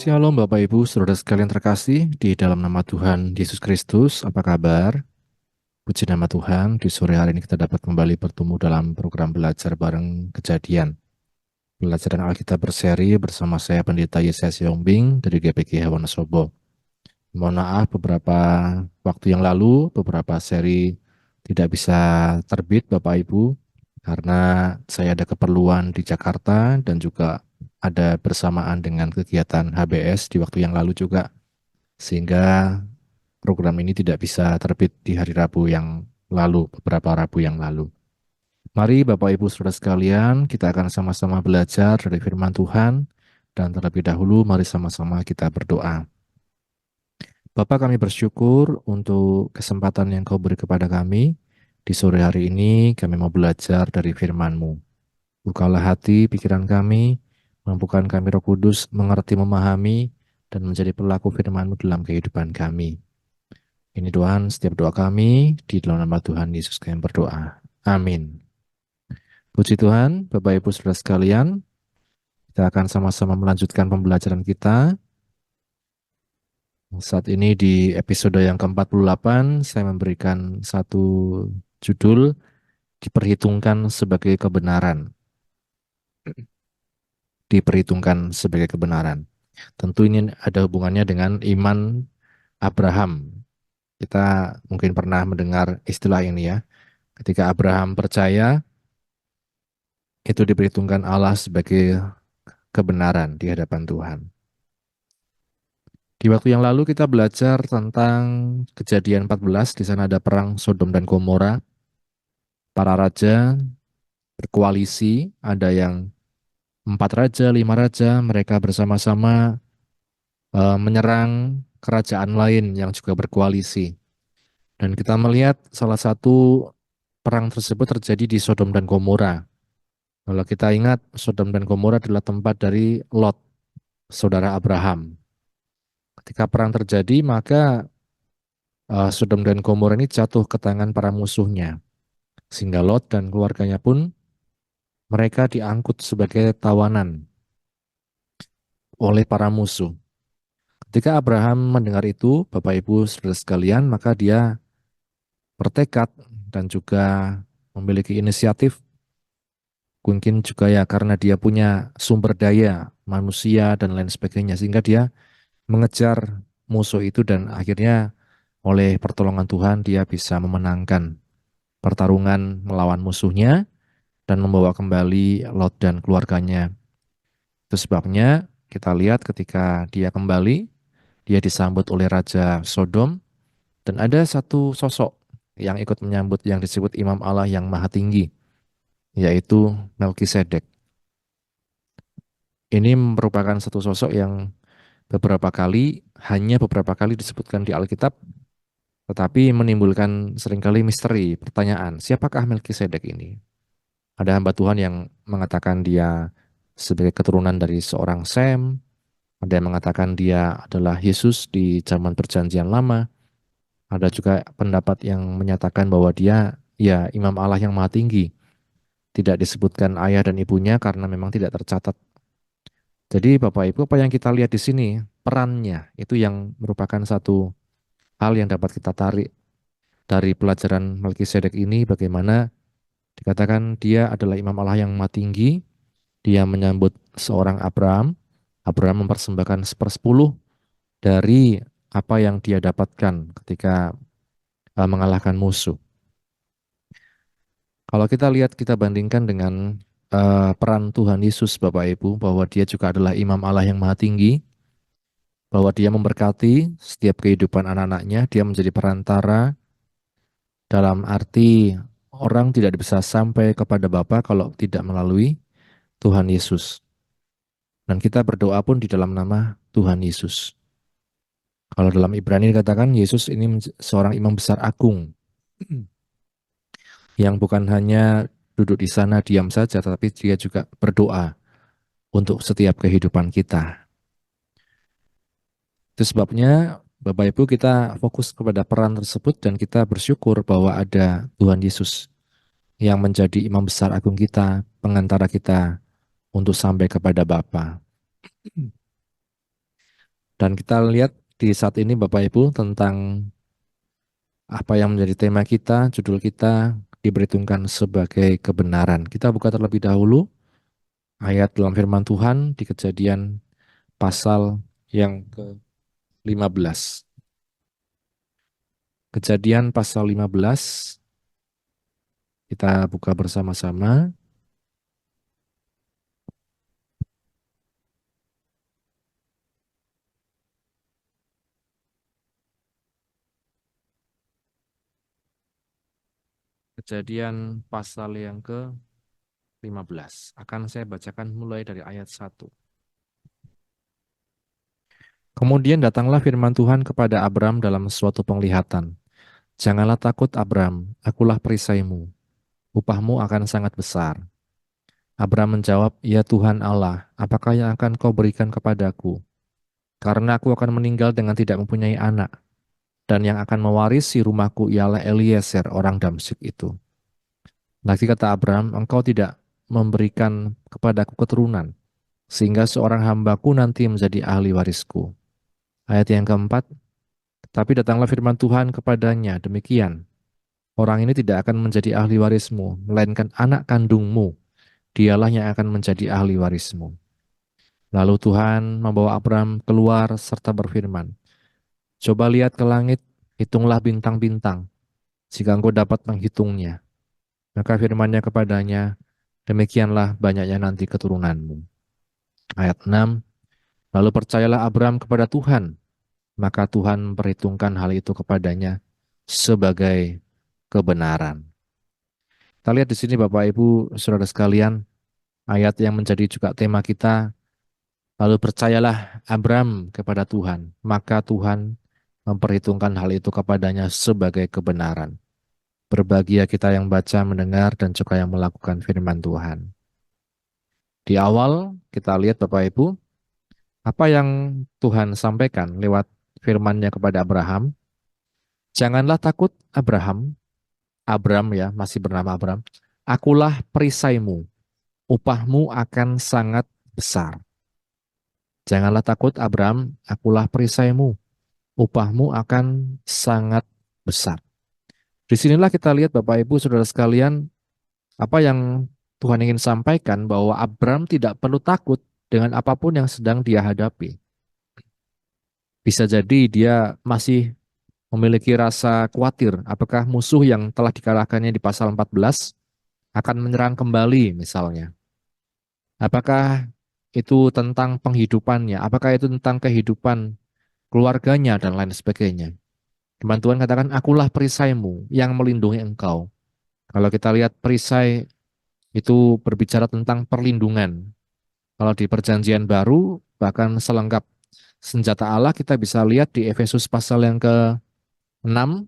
Shalom Bapak Ibu, saudara sekalian terkasih di dalam nama Tuhan Yesus Kristus. Apa kabar? Puji nama Tuhan, di sore hari ini kita dapat kembali bertemu dalam program belajar bareng Kejadian. Pelajaran Alkitab berseri bersama saya Pendeta Yesaya Siongbing dari GPG Wonosobo. Mohon maaf beberapa waktu yang lalu, beberapa seri tidak bisa terbit Bapak Ibu, karena saya ada keperluan di Jakarta dan juga ada bersamaan dengan kegiatan HBS di waktu yang lalu juga, sehingga program ini tidak bisa terbit di hari Rabu yang lalu, beberapa Rabu yang lalu. Mari Bapak Ibu Saudara sekalian, kita akan sama-sama belajar dari firman Tuhan, dan terlebih dahulu mari sama-sama kita berdoa. Bapa, kami bersyukur untuk kesempatan yang Kau beri kepada kami. Di sore hari ini kami mau belajar dari firman-Mu. Bukalah hati, pikiran kami, mampukan kami Roh Kudus mengerti, memahami, dan menjadi pelaku firman-Mu dalam kehidupan kami. Ini Tuhan, setiap doa kami, di dalam nama Tuhan Yesus kami berdoa. Amin. Puji Tuhan, Bapak Ibu Saudara sekalian, kita akan sama-sama melanjutkan pembelajaran kita. Saat ini di episode yang ke-48, saya memberikan satu judul, diperhitungkan sebagai kebenaran. Diperhitungkan sebagai kebenaran. Tentu ini ada hubungannya dengan iman Abraham. Kita mungkin pernah mendengar istilah ini ya. Ketika Abraham percaya, itu diperhitungkan Allah sebagai kebenaran di hadapan Tuhan. Di waktu yang lalu kita belajar tentang Kejadian 14, di sana ada perang Sodom dan Gomora. Para raja berkoalisi, ada yang 4 raja, 5 raja, mereka bersama-sama menyerang kerajaan lain yang juga berkoalisi. Dan kita melihat salah satu perang tersebut terjadi di Sodom dan Gomora. Kalau kita ingat, Sodom dan Gomora adalah tempat dari Lot, saudara Abraham. Ketika perang terjadi, maka Sodom dan Gomora ini jatuh ke tangan para musuhnya. Sehingga Lot dan keluarganya pun mereka diangkut sebagai tawanan oleh para musuh. Ketika Abraham mendengar itu, Bapak Ibu Saudara sekalian, maka dia bertekad dan juga memiliki inisiatif, mungkin juga ya karena dia punya sumber daya manusia dan lain sebagainya, sehingga dia mengejar musuh itu dan akhirnya oleh pertolongan Tuhan dia bisa memenangkan pertarungan melawan musuhnya dan membawa kembali Lot dan keluarganya. Itu sebabnya kita lihat ketika dia kembali, dia disambut oleh Raja Sodom, dan ada satu sosok yang ikut menyambut yang disebut Imam Allah yang Maha Tinggi, yaitu Melkisedek. Ini merupakan satu sosok yang hanya beberapa kali disebutkan di Alkitab, tetapi menimbulkan seringkali misteri, pertanyaan, siapakah Melkisedek ini? Ada hamba Tuhan yang mengatakan dia sebagai keturunan dari seorang Sem, ada yang mengatakan dia adalah Yesus di zaman Perjanjian Lama, ada juga pendapat yang menyatakan bahwa dia ya Imam Allah yang Maha Tinggi. Tidak disebutkan ayah dan ibunya karena memang tidak tercatat. Jadi Bapak Ibu, apa yang kita lihat di sini, perannya itu yang merupakan satu hal yang dapat kita tarik dari pelajaran Melkisedek ini, bagaimana dikatakan dia adalah Imam Allah yang Maha Tinggi, dia menyambut seorang Abraham, Abraham mempersembahkan 1/10 dari apa yang dia dapatkan ketika mengalahkan musuh. Kalau kita lihat, kita bandingkan dengan peran Tuhan Yesus Bapak Ibu, bahwa dia juga adalah Imam Allah yang Maha Tinggi, bahwa dia memberkati setiap kehidupan anak-anaknya, dia menjadi perantara dalam arti orang tidak bisa sampai kepada Bapa kalau tidak melalui Tuhan Yesus. Dan kita berdoa pun di dalam nama Tuhan Yesus. Kalau dalam Ibrani dikatakan Yesus ini seorang imam besar agung yang bukan hanya duduk di sana diam saja, tetapi dia juga berdoa untuk setiap kehidupan kita. Itu sebabnya Bapak Ibu kita fokus kepada peran tersebut dan kita bersyukur bahwa ada Tuhan Yesus yang menjadi imam besar agung kita, pengantara kita untuk sampai kepada Bapa. Dan kita lihat di saat ini Bapak Ibu tentang apa yang menjadi tema kita, judul kita diperhitungkan sebagai kebenaran. Kita buka terlebih dahulu ayat dalam firman Tuhan di Kejadian pasal yang ke-15. Kejadian pasal 15, kita buka bersama-sama. Kejadian pasal yang ke-15. Akan saya bacakan mulai dari ayat 1. Kemudian datanglah firman Tuhan kepada Abram dalam suatu penglihatan. Janganlah takut Abram, akulah perisaimu. Upahmu akan sangat besar. Abram menjawab, ya Tuhan Allah, apakah yang akan kau berikan kepadaku? Karena aku akan meninggal dengan tidak mempunyai anak. Dan yang akan mewarisi rumahku ialah Eliezer orang Damsyik itu. Lagi kata Abram, engkau tidak memberikan kepadaku keturunan, sehingga seorang hambaku nanti menjadi ahli warisku. Ayat yang keempat, tapi datanglah firman Tuhan kepadanya, demikian, orang ini tidak akan menjadi ahli warismu, melainkan anak kandungmu, dialah yang akan menjadi ahli warismu. Lalu Tuhan membawa Abram keluar serta berfirman, coba lihat ke langit, hitunglah bintang-bintang, jika engkau dapat menghitungnya. Maka firman-Nya kepadanya, demikianlah banyaknya nanti keturunanmu. Ayat 6, lalu percayalah Abram kepada Tuhan, maka Tuhan memperhitungkan hal itu kepadanya sebagai kebenaran. Kita lihat di sini Bapak Ibu Saudara sekalian, ayat yang menjadi juga tema kita, lalu percayalah Abram kepada Tuhan, maka Tuhan memperhitungkan hal itu kepadanya sebagai kebenaran. Berbahagia kita yang baca, mendengar, dan juga yang melakukan firman Tuhan. Di awal kita lihat Bapak Ibu, apa yang Tuhan sampaikan lewat firman-Nya kepada Abraham. Janganlah takut Abraham, Abram ya, masih bernama Abram. Akulah perisaimu, upahmu akan sangat besar. Janganlah takut Abram, akulah perisaimu, upahmu akan sangat besar. Disinilah kita lihat Bapak Ibu Saudara sekalian, apa yang Tuhan ingin sampaikan bahwa Abram tidak perlu takut dengan apapun yang sedang dia hadapi. Bisa jadi dia masih memiliki rasa khawatir apakah musuh yang telah dikalahkannya di pasal 14 akan menyerang kembali misalnya. Apakah itu tentang penghidupannya, apakah itu tentang kehidupan keluarganya dan lain sebagainya. Firman Tuhan katakan, akulah perisaimu yang melindungi engkau. Kalau kita lihat perisai itu berbicara tentang perlindungan. Kalau di perjanjian baru, bahkan selengkap senjata Allah kita bisa lihat di Efesus pasal yang ke-6.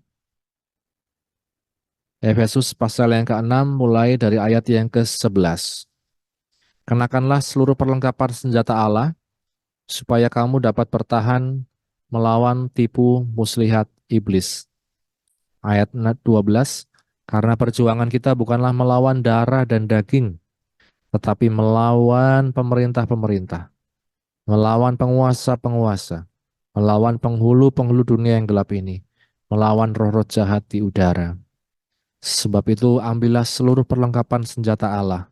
Efesus pasal yang ke-6 mulai dari ayat yang ke-11. Kenakanlah seluruh perlengkapan senjata Allah, supaya kamu dapat bertahan melawan tipu muslihat iblis. Ayat 12, karena perjuangan kita bukanlah melawan darah dan daging, tetapi melawan pemerintah-pemerintah, melawan penguasa-penguasa, melawan penghulu-penghulu dunia yang gelap ini, melawan roh-roh jahat di udara. Sebab itu ambillah seluruh perlengkapan senjata Allah,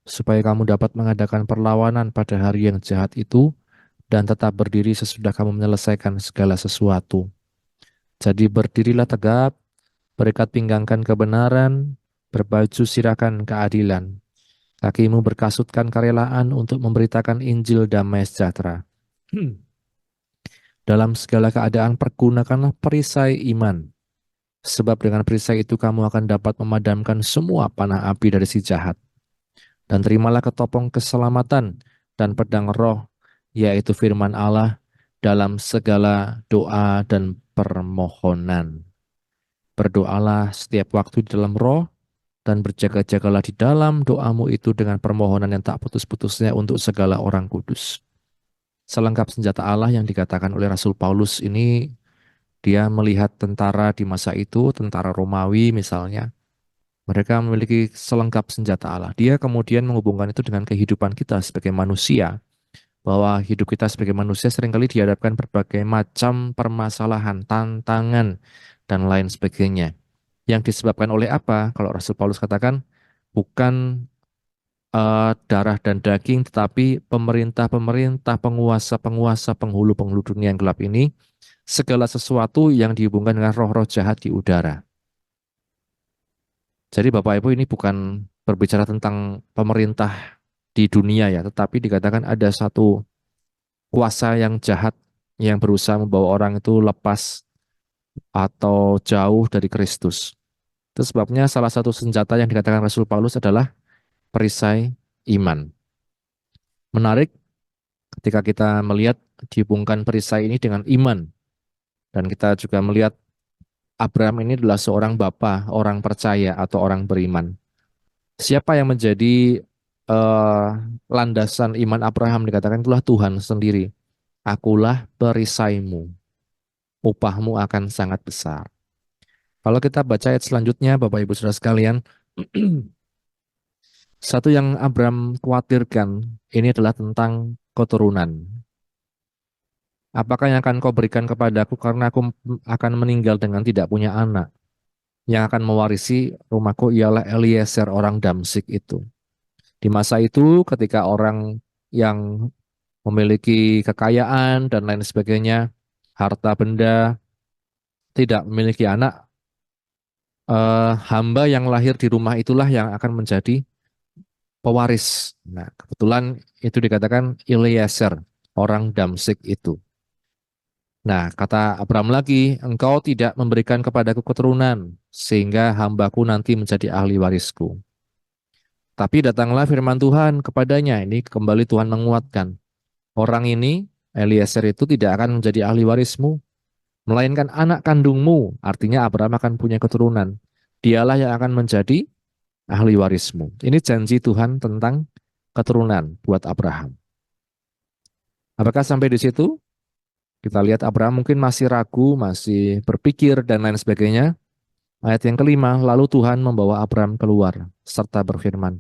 supaya kamu dapat mengadakan perlawanan pada hari yang jahat itu, dan tetap berdiri sesudah kamu menyelesaikan segala sesuatu. Jadi berdirilah tegap, berikat pinggangkan kebenaran, berbaju sirahkan keadilan. Kakimu berkasutkan kerelaan untuk memberitakan Injil damai sejahtera. Dalam segala keadaan pergunakanlah perisai iman. Sebab dengan perisai itu kamu akan dapat memadamkan semua panah api dari si jahat. Dan terimalah ketopong keselamatan dan pedang roh, yaitu firman Allah, dalam segala doa dan permohonan. Berdoalah setiap waktu di dalam roh, dan berjaga-jagalah di dalam doamu itu dengan permohonan yang tak putus-putusnya untuk segala orang kudus. Selengkap senjata Allah yang dikatakan oleh Rasul Paulus ini, dia melihat tentara di masa itu, tentara Romawi misalnya, mereka memiliki selengkap senjata Allah. Dia kemudian menghubungkan itu dengan kehidupan kita sebagai manusia, bahwa hidup kita sebagai manusia seringkali dihadapkan berbagai macam permasalahan, tantangan, dan lain sebagainya. Yang disebabkan oleh apa? Kalau Rasul Paulus katakan, bukan darah dan daging, tetapi pemerintah-pemerintah, penguasa-penguasa, penghulu-penghulu dunia yang gelap ini, segala sesuatu yang dihubungkan dengan roh-roh jahat di udara. Jadi Bapak Ibu ini bukan berbicara tentang pemerintah di dunia ya, tetapi dikatakan ada satu kuasa yang jahat yang berusaha membawa orang itu lepas atau jauh dari Kristus. Itu sebabnya salah satu senjata yang dikatakan Rasul Paulus adalah perisai iman. Menarik ketika kita melihat dihubungkan perisai ini dengan iman. Dan kita juga melihat Abraham ini adalah seorang bapa, orang percaya atau orang beriman. Siapa yang menjadi eh, landasan iman Abraham dikatakan itulah Tuhan sendiri. Akulah perisaimu, upahmu akan sangat besar. Kalau kita baca ayat selanjutnya, Bapak Ibu Saudara sekalian, satu yang Abraham khawatirkan ini adalah tentang keturunan. Apakah yang akan kau berikan kepadaku karena aku akan meninggal dengan tidak punya anak? Yang akan mewarisi rumahku ialah Eliezer orang Damsik itu. Di masa itu ketika orang yang memiliki kekayaan dan lain sebagainya, harta benda, tidak memiliki anak, hamba yang lahir di rumah itulah yang akan menjadi pewaris. Nah, kebetulan itu dikatakan Eliezer, orang Damsik itu. Nah, kata Abraham lagi, engkau tidak memberikan kepadaku keturunan, sehingga hambaku nanti menjadi ahli warisku. Tapi datanglah firman Tuhan kepadanya, ini kembali Tuhan menguatkan. Orang ini, Eliezer itu tidak akan menjadi ahli warismu, melainkan anak kandungmu, artinya Abraham akan punya keturunan. Dialah yang akan menjadi ahli warismu. Ini janji Tuhan tentang keturunan buat Abraham. Apakah sampai di situ? Kita lihat Abraham mungkin masih ragu, masih berpikir dan lain sebagainya. Ayat yang kelima, lalu Tuhan membawa Abraham keluar serta berfirman,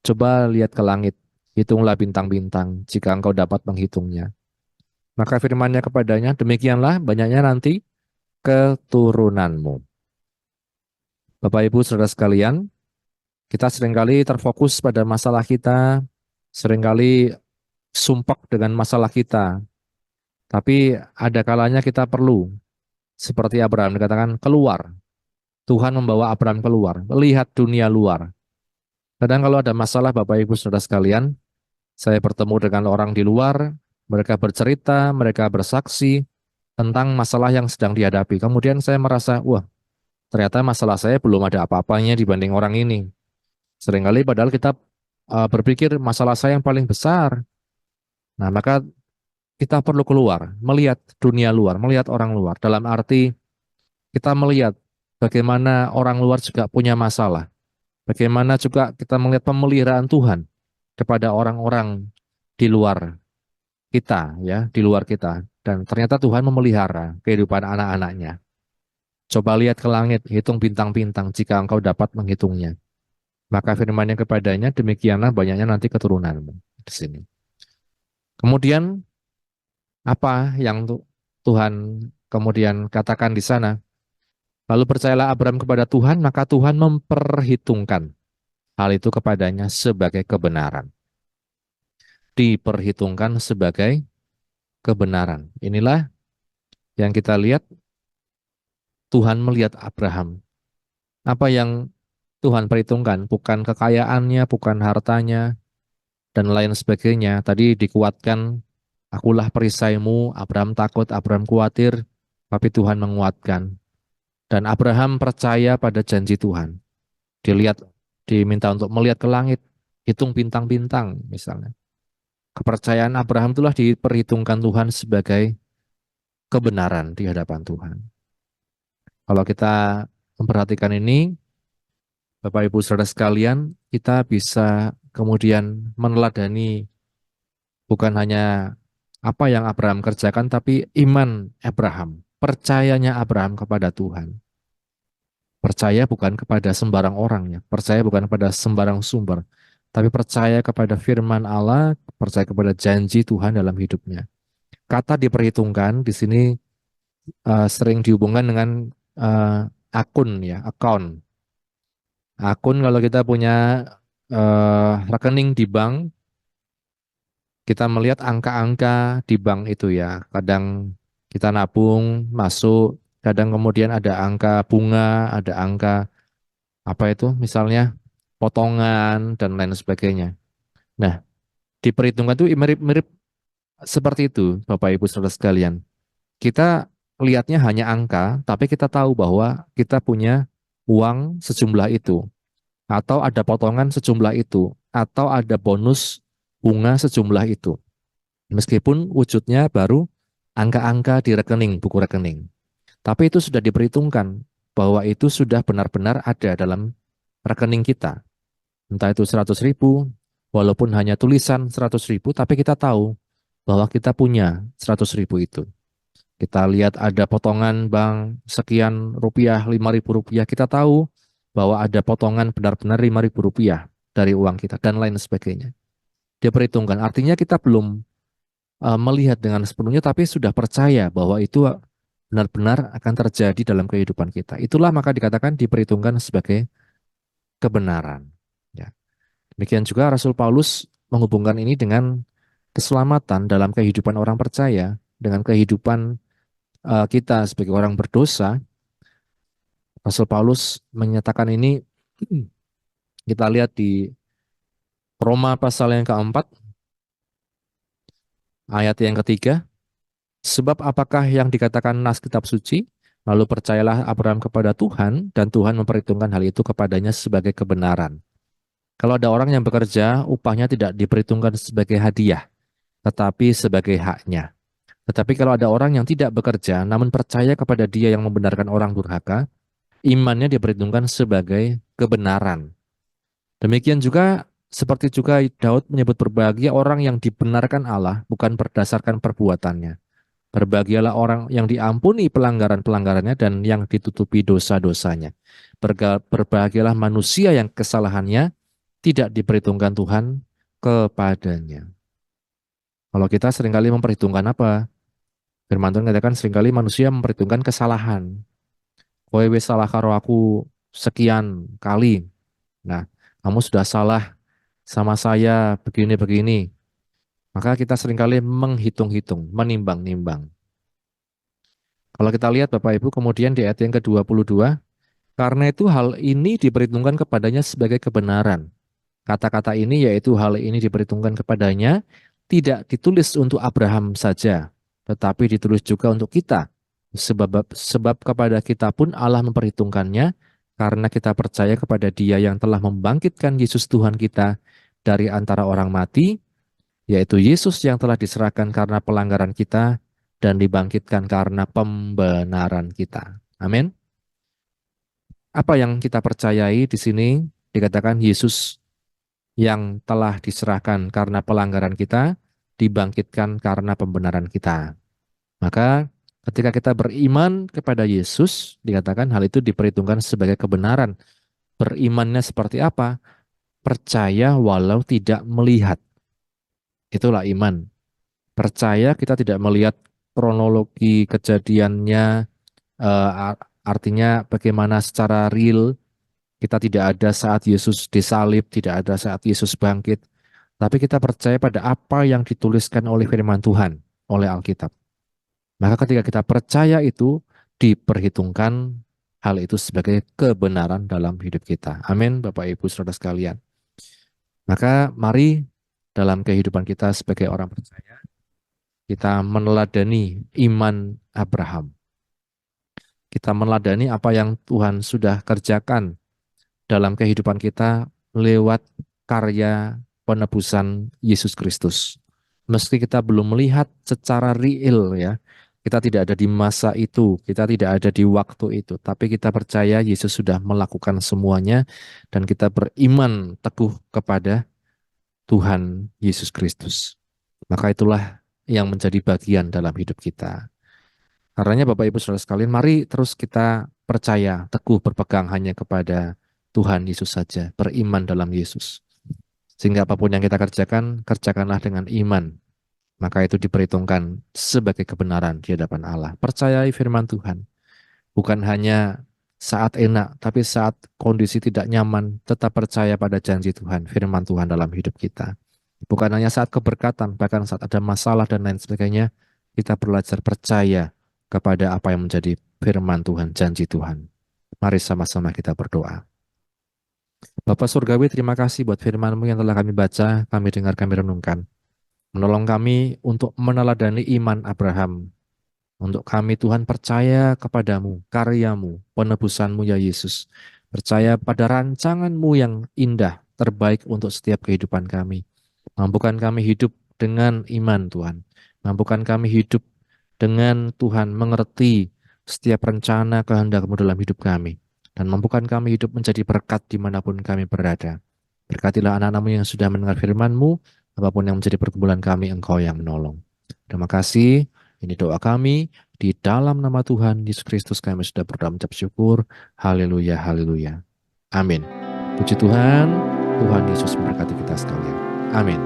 coba lihat ke langit, hitunglah bintang-bintang jika engkau dapat menghitungnya. Maka firman-Nya kepadanya, demikianlah banyaknya nanti keturunanmu. Bapak Ibu Saudara sekalian, kita seringkali terfokus pada masalah kita, seringkali sumpek dengan masalah kita. Tapi ada kalanya kita perlu, seperti Abraham dikatakan, keluar. Tuhan membawa Abraham keluar, melihat dunia luar. Kadang kalau ada masalah Bapak Ibu Saudara sekalian, saya bertemu dengan orang di luar, mereka bercerita, mereka bersaksi tentang masalah yang sedang dihadapi. Kemudian saya merasa, wah, ternyata masalah saya belum ada apa-apanya dibanding orang ini. Seringkali padahal kita berpikir masalah saya yang paling besar. Nah, maka kita perlu keluar, melihat dunia luar, melihat orang luar. Dalam arti kita melihat bagaimana orang luar juga punya masalah. Bagaimana juga kita melihat pemeliharaan Tuhan kepada orang-orang di luar kita, ya, di luar kita. Dan ternyata Tuhan memelihara kehidupan anak-anaknya. Coba lihat ke langit, hitung bintang-bintang jika engkau dapat menghitungnya. Maka firman-Nya kepadanya, demikianlah banyaknya nanti keturunanmu. Di sini. Kemudian apa yang Tuhan kemudian katakan di sana? Lalu percayalah Abraham kepada Tuhan, maka Tuhan memperhitungkan hal itu kepadanya sebagai kebenaran. Diperhitungkan sebagai kebenaran. Inilah yang kita lihat, Tuhan melihat Abraham. Apa yang Tuhan perhitungkan, bukan kekayaannya, bukan hartanya, dan lain sebagainya. Tadi dikuatkan, akulah perisaimu, Abraham takut, Abraham khawatir, tapi Tuhan menguatkan. Dan Abraham percaya pada janji Tuhan. Dilihat, diminta untuk melihat ke langit, hitung bintang-bintang misalnya. Kepercayaan Abraham itulah diperhitungkan Tuhan sebagai kebenaran di hadapan Tuhan. Kalau kita memperhatikan ini, Bapak Ibu Saudara sekalian, kita bisa kemudian meneladani bukan hanya apa yang Abraham kerjakan, tapi iman Abraham, percayanya Abraham kepada Tuhan. Percaya bukan kepada sembarang orang, ya. Percaya bukan kepada sembarang sumber, tapi percaya kepada firman Allah, percaya kepada janji Tuhan dalam hidupnya. Kata diperhitungkan di sini sering dihubungkan dengan eh, akun ya, account. Akun kalau kita punya rekening di bank, kita melihat angka-angka di bank itu ya. Kadang kita nabung, masuk, kadang kemudian ada angka bunga, ada angka apa itu misalnya potongan dan lain sebagainya. Nah, diperhitungkan itu mirip-mirip seperti itu, Bapak Ibu Saudara sekalian. Kita lihatnya hanya angka, tapi kita tahu bahwa kita punya uang sejumlah itu, atau ada potongan sejumlah itu, atau ada bonus bunga sejumlah itu. Meskipun wujudnya baru angka-angka di rekening, buku rekening. Tapi itu sudah diperhitungkan bahwa itu sudah benar-benar ada dalam rekening kita. Entah itu 100.000, walaupun hanya tulisan 100.000, tapi kita tahu bahwa kita punya 100.000 itu. Kita lihat ada potongan bank sekian rupiah, 5.000 rupiah, kita tahu bahwa ada potongan benar-benar 5.000 rupiah dari uang kita, dan lain sebagainya. Diperhitungkan, artinya kita belum melihat dengan sepenuhnya, tapi sudah percaya bahwa itu benar-benar akan terjadi dalam kehidupan kita. Itulah maka dikatakan diperhitungkan sebagai kebenaran. Ya. Demikian juga Rasul Paulus menghubungkan ini dengan keselamatan dalam kehidupan orang percaya, dengan kehidupan kita sebagai orang berdosa. Rasul Paulus menyatakan ini, kita lihat di Roma pasal yang keempat, ayat yang ketiga. Sebab apakah yang dikatakan nas kitab suci? Lalu percayalah Abraham kepada Tuhan, dan Tuhan memperhitungkan hal itu kepadanya sebagai kebenaran. Kalau ada orang yang bekerja, upahnya tidak diperhitungkan sebagai hadiah, tetapi sebagai haknya. Tetapi kalau ada orang yang tidak bekerja, namun percaya kepada Dia yang membenarkan orang durhaka, imannya diperhitungkan sebagai kebenaran. Demikian juga, seperti juga Daud menyebut berbahagia orang yang dibenarkan Allah, bukan berdasarkan perbuatannya. Berbahagialah orang yang diampuni pelanggaran-pelanggarannya dan yang ditutupi dosa-dosanya. Berbahagialah manusia yang kesalahannya tidak diperhitungkan Tuhan kepadanya. Kalau kita seringkali memperhitungkan apa? Firman Tuhan katakan seringkali manusia memperhitungkan kesalahan. Kowe wis salah karo aku sekian kali. Nah, kamu sudah salah sama saya begini-begini. Maka kita seringkali menghitung-hitung, menimbang-nimbang. Kalau kita lihat Bapak Ibu, kemudian di ayat yang ke-22, karena itu hal ini diperhitungkan kepadanya sebagai kebenaran. Kata-kata ini yaitu hal ini diperhitungkan kepadanya tidak ditulis untuk Abraham saja, tetapi ditulis juga untuk kita. Sebab kepada kita pun Allah memperhitungkannya karena kita percaya kepada Dia yang telah membangkitkan Yesus Tuhan kita dari antara orang mati, yaitu Yesus yang telah diserahkan karena pelanggaran kita dan dibangkitkan karena pembenaran kita. Amin. Apa yang kita percayai di sini dikatakan Yesus yang telah diserahkan karena pelanggaran kita, dibangkitkan karena pembenaran kita. Maka ketika kita beriman kepada Yesus, dikatakan hal itu diperhitungkan sebagai kebenaran. Berimannya seperti apa? Percaya walau tidak melihat. Itulah iman. Percaya kita tidak melihat kronologi kejadiannya, artinya bagaimana secara real. Kita tidak ada saat Yesus disalib, tidak ada saat Yesus bangkit. Tapi kita percaya pada apa yang dituliskan oleh firman Tuhan, oleh Alkitab. Maka ketika kita percaya itu, diperhitungkan hal itu sebagai kebenaran dalam hidup kita. Amin, Bapak Ibu Saudara sekalian. Maka mari dalam kehidupan kita sebagai orang percaya, kita meneladani iman Abraham. Kita meneladani apa yang Tuhan sudah kerjakan dalam kehidupan kita lewat karya penebusan Yesus Kristus. Meski kita belum melihat secara real ya, kita tidak ada di masa itu, kita tidak ada di waktu itu, tapi kita percaya Yesus sudah melakukan semuanya dan kita beriman teguh kepada Tuhan Yesus Kristus. Maka itulah yang menjadi bagian dalam hidup kita. Karenanya Bapak Ibu Saudara sekalian, mari terus kita percaya, teguh berpegang hanya kepada Tuhan Yesus saja, beriman dalam Yesus. Sehingga apapun yang kita kerjakan, kerjakanlah dengan iman. Maka itu diperhitungkan sebagai kebenaran di hadapan Allah. Percayai firman Tuhan. Bukan hanya saat enak, tapi saat kondisi tidak nyaman, tetap percaya pada janji Tuhan, firman Tuhan dalam hidup kita. Bukan hanya saat keberkatan, bahkan saat ada masalah dan lain sebagainya, kita belajar percaya kepada apa yang menjadi firman Tuhan, janji Tuhan. Mari sama-sama kita berdoa. Bapak Surgawi, terima kasih buat firman-Mu yang telah kami baca, kami dengar, kami renungkan. Menolong kami untuk meneladani iman Abraham. Untuk kami Tuhan percaya kepadamu, karyamu, penebusanmu ya Yesus. Percaya pada rancanganmu yang indah, terbaik untuk setiap kehidupan kami. Mampukan kami hidup dengan iman Tuhan. Mampukan kami hidup dengan Tuhan mengerti setiap rencana kehendak-Mu dalam hidup kami. Dan mampukan kami hidup menjadi berkat dimanapun kami berada. Berkatilah anak-anak-Mu yang sudah mendengar firman-Mu, apapun yang menjadi pergumulan kami, Engkau yang menolong. Terima kasih. Ini doa kami. Di dalam nama Tuhan Yesus Kristus kami sudah berdoa mengucap syukur. Haleluya, haleluya. Amin. Puji Tuhan, Tuhan Yesus memberkati kita sekalian. Amin.